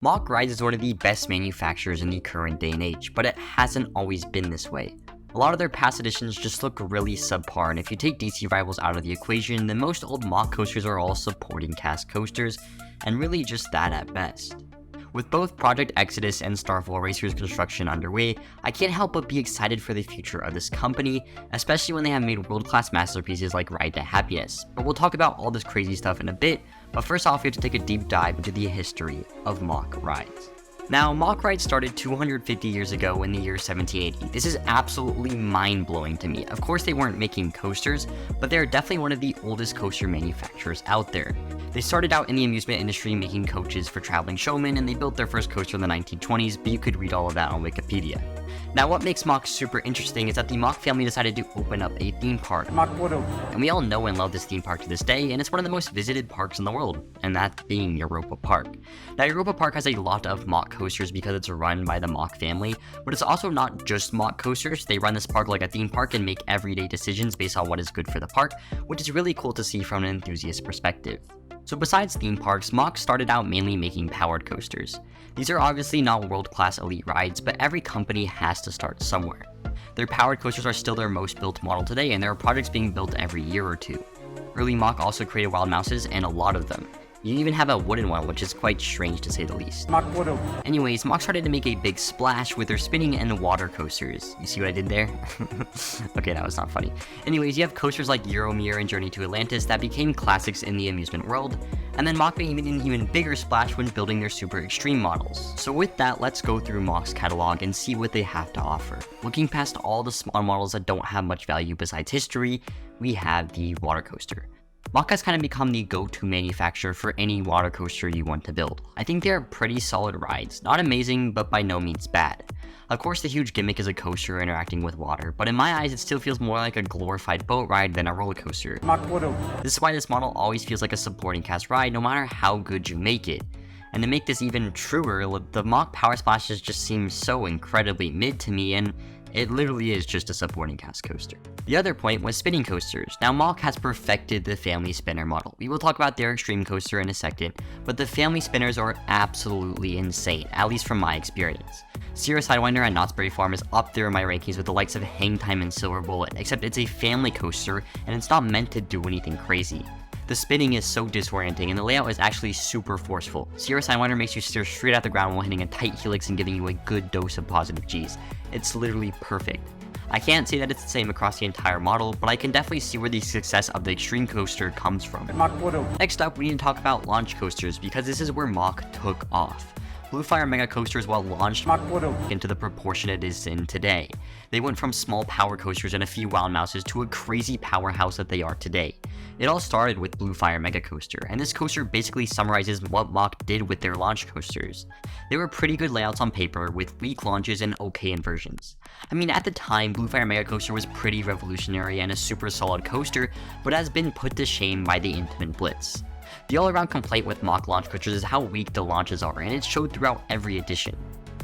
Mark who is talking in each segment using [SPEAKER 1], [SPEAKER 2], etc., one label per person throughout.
[SPEAKER 1] Mack Rides is one of the best manufacturers in the current day and age, but it hasn't always been this way. A lot of their past editions just look really subpar, and if you take DC Rivals out of the equation, then most old Mack coasters are all supporting cast coasters, and really just that at best. With both Project Exodus and Starfall Racers construction underway, I can't help but be excited for the future of this company, especially when they have made world-class masterpieces like Ride to Happiness. But we'll talk about all this crazy stuff in a bit, but first off we have to take a deep dive into the history of Mack Rides. Now, Mack Rides started 250 years ago in the year 1780. This is absolutely mind-blowing to me. Of course they weren't making coasters, but they're definitely one of the oldest coaster manufacturers out there. They started out in the amusement industry making coaches for traveling showmen, and they built their first coaster in the 1920s, but you could read all of that on Wikipedia. Now, what makes Mack super interesting is that the Mack family decided to open up a theme park. And we all know and love this theme park to this day, and it's one of the most visited parks in the world, and that being Europa-Park. Now, Europa-Park has a lot of Mack coasters because it's run by the Mack family, but it's also not just Mack coasters. They run this park like a theme park and make everyday decisions based on what is good for the park, which is really cool to see from an enthusiast perspective. So besides theme parks, Mack started out mainly making powered coasters. These are obviously not world-class elite rides, but every company has to start somewhere. Their powered coasters are still their most built model today, and there are projects being built every year or two. Early Mack also created Wild Mouses, and a lot of them. You even have a wooden one, which is quite strange to say the least. Anyways, Mack started to make a big splash with their spinning and water coasters. You see what I did there? Okay, that was not funny. Anyways, you have coasters like Euromir and Journey to Atlantis that became classics in the amusement world, and then Mack made an even bigger splash when building their super extreme models. So with that, let's go through Mack's catalog and see what they have to offer. Looking past all the small models that don't have much value besides history, we have the water coaster. Mack has kind of become the go-to manufacturer for any water coaster you want to build. I think they're pretty solid rides, not amazing, but by no means bad. Of course, the huge gimmick is a coaster interacting with water, but in my eyes it still feels more like a glorified boat ride than a roller coaster. This is why this model always feels like a supporting cast ride, no matter how good you make it. And to make this even truer, the Mack Power Splashes just seem so incredibly mid to me, and it literally is just a supporting cast coaster. The other point was spinning coasters. Now, Mack has perfected the family spinner model. We will talk about their extreme coaster in a second, but the family spinners are absolutely insane, at least from my experience. Sierra Sidewinder and Knott's Berry Farm is up there in my rankings with the likes of Hang Time and Silver Bullet, except it's a family coaster and it's not meant to do anything crazy. The spinning is so disorienting, and the layout is actually super forceful. Sierra Sidewinder makes you steer straight at the ground while hitting a tight helix and giving you a good dose of positive G's. It's literally perfect. I can't say that it's the same across the entire model, but I can definitely see where the success of the extreme coaster comes from. Next up, we need to talk about launch coasters, because this is where Mack took off. Bluefire Mega Coasters, while launched into the proportion it is in today. They went from small power coasters and a few Wild Mouses to a crazy powerhouse that they are today. It all started with Bluefire Mega Coaster, and this coaster basically summarizes what Mack did with their launch coasters. They were pretty good layouts on paper, with weak launches and okay inversions. I mean, at the time, Bluefire Mega Coaster was pretty revolutionary and a super solid coaster, but has been put to shame by the Intamin Blitz. The all-around complaint with Mack launch coasters is how weak the launches are, and it showed throughout every edition.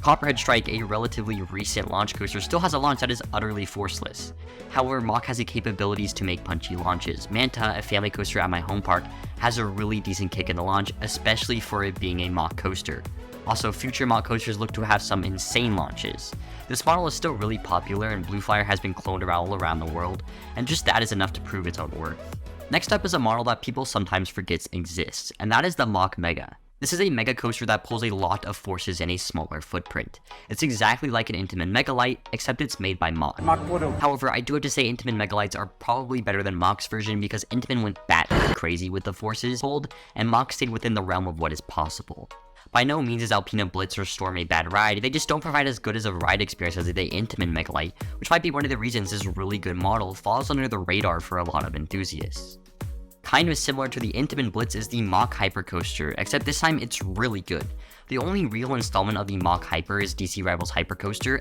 [SPEAKER 1] Copperhead Strike, a relatively recent launch coaster, still has a launch that is utterly forceless. However, Mack has the capabilities to make punchy launches. Manta, a family coaster at my home park, has a really decent kick in the launch, especially for it being a Mack coaster. Also, future Mack coasters look to have some insane launches. This model is still really popular, and Bluefire has been cloned all around the world, and just that is enough to prove its own worth. Next up is a model that people sometimes forget exists, and that is the Mack Mega. This is a mega coaster that pulls a lot of forces in a smaller footprint. It's exactly like an Intamin Megalight, except it's made by Mack. However, I do have to say Intamin Megalights are probably better than Mack's version because Intamin went bat crazy with the forces pulled, and Mack stayed within the realm of what is possible. By no means is Alpina Blitz or Storm a bad ride, they just don't provide as good as a ride experience as the Intamin Megalight, which might be one of the reasons this really good model falls under the radar for a lot of enthusiasts. Kind of similar to the Intamin Blitz is the Mack Hyper Coaster, except this time it's really good. The only real installment of the Mack Hyper is DC Rivals Hyper Coaster.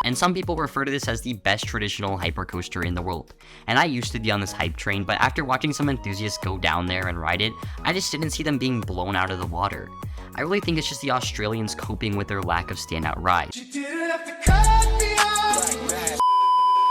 [SPEAKER 1] And some people refer to this as the best traditional hypercoaster in the world. And I used to be on this hype train, but after watching some enthusiasts go down there and ride it, I just didn't see them being blown out of the water. I really think it's just the Australians coping with their lack of standout rides.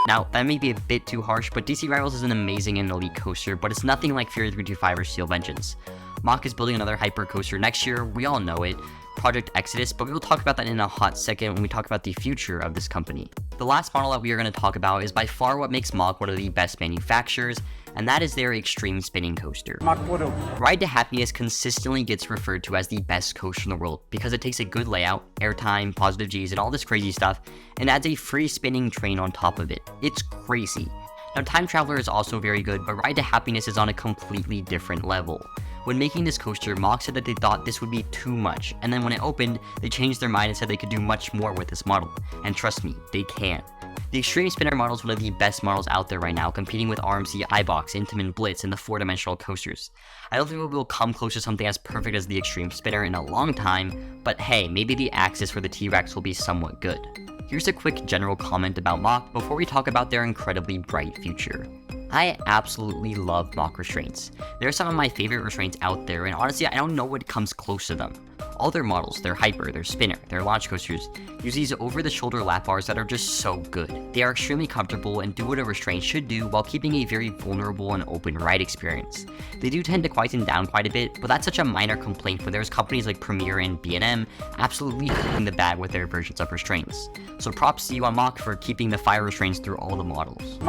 [SPEAKER 1] Now, that may be a bit too harsh, but DC Rivals is an amazing and elite coaster, but it's nothing like Fury 325 or Steel Vengeance. Mack is building another hyper coaster next year, we all know it, Project Exodus, but we will talk about that in a hot second when we talk about the future of this company. The last model that we are going to talk about is by far what makes Mack one of the best manufacturers, and that is their extreme spinning coaster. Ride to Happiness consistently gets referred to as the best coaster in the world because it takes a good layout, airtime, positive G's, and all this crazy stuff, and adds a free spinning train on top of it. It's crazy. Now, Time Traveler is also very good, but Ride to Happiness is on a completely different level. When making this coaster, Mack said that they thought this would be too much, and then when it opened, they changed their mind and said they could do much more with this model. And trust me, they can. The Extreme Spinner model is one of the best models out there right now, competing with RMC iBox, Intamin Blitz, and the 4-dimensional coasters. I don't think we will come close to something as perfect as the Extreme Spinner in a long time, but hey, maybe the Axis for the T-Rex will be somewhat good. Here's a quick general comment about Mack before we talk about their incredibly bright future. I absolutely love Mack restraints. They're some of my favorite restraints out there, and honestly, I don't know what comes close to them. All their models, their hyper, their spinner, their launch coasters, use these over-the-shoulder lap bars that are just so good. They are extremely comfortable and do what a restraint should do while keeping a very vulnerable and open ride experience. They do tend to quieten down quite a bit, but that's such a minor complaint when there's companies like Premier and B&M absolutely hitting the bag with their versions of restraints. So props to you on Mack for keeping the fire restraints through all the models.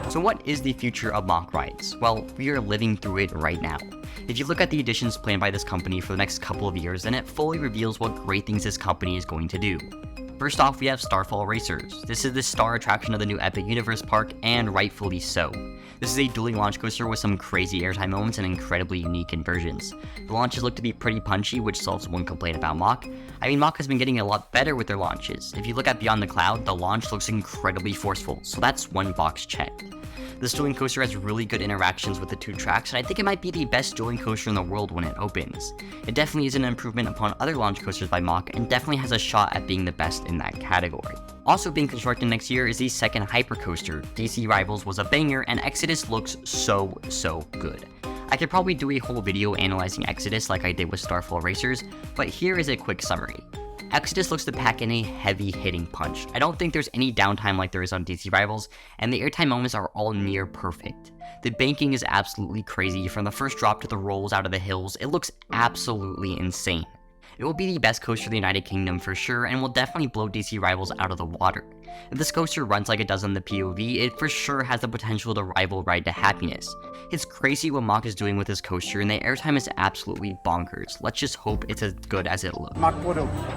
[SPEAKER 1] So what is the future of Mack Rides? Well, we are living through it right now. If you look at the additions planned by this company for the next couple of years, then it fully reveals what great things this company is going to do. First off, we have Starfall Racers. This is the star attraction of the new Epic Universe park, and rightfully so. This is a dueling launch coaster with some crazy airtime moments and incredibly unique inversions. The launches look to be pretty punchy, which solves one complaint about Mack. I mean, Mack has been getting a lot better with their launches. If you look at Beyond the Cloud, the launch looks incredibly forceful, so that's one box checked. This dueling coaster has really good interactions with the two tracks, and I think it might be the best dueling coaster in the world when it opens. It definitely is an improvement upon other launch coasters by Mack, and definitely has a shot at being the best in that category. Also being constructed next year is the second hypercoaster. DC Rivals was a banger, and Exodus looks so good. I could probably do a whole video analyzing Exodus like I did with Starfall Racers, but here is a quick summary. Exodus looks to pack in a heavy hitting punch. I don't think there's any downtime like there is on DC Rivals, and the airtime moments are all near perfect. The banking is absolutely crazy. From the first drop to the rolls out of the hills, it looks absolutely insane. It will be the best coaster in the United Kingdom for sure, and will definitely blow DC Rivals out of the water. If this coaster runs like it does on the POV, it for sure has the potential to rival Ride to Happiness. It's crazy what Mack is doing with this coaster, and the airtime is absolutely bonkers. Let's just hope it's as good as it looks.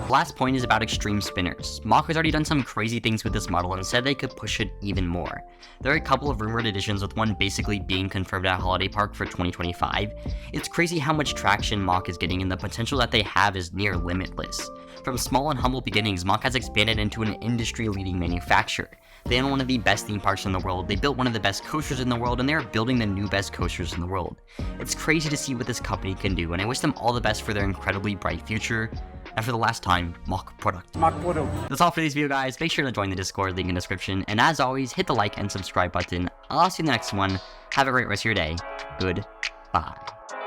[SPEAKER 1] Last point is about extreme spinners. Mack has already done some crazy things with this model and said they could push it even more. There are a couple of rumored additions, with one basically being confirmed at Holiday Park for 2025. It's crazy how much traction Mack is getting, and the potential that they have is near limitless. From small and humble beginnings, Mack has expanded into an industry-leading manufacturer. They own one of the best theme parks in the world, they built one of the best coasters in the world, and they are building the new best coasters in the world. It's crazy to see what this company can do, and I wish them all the best for their incredibly bright future. And for the last time, Mack product. That's all for this video, guys. Make sure to join the Discord, link in the description, and as always, hit the like and subscribe button. I'll see you in the next one. Have a great rest of your day. Goodbye.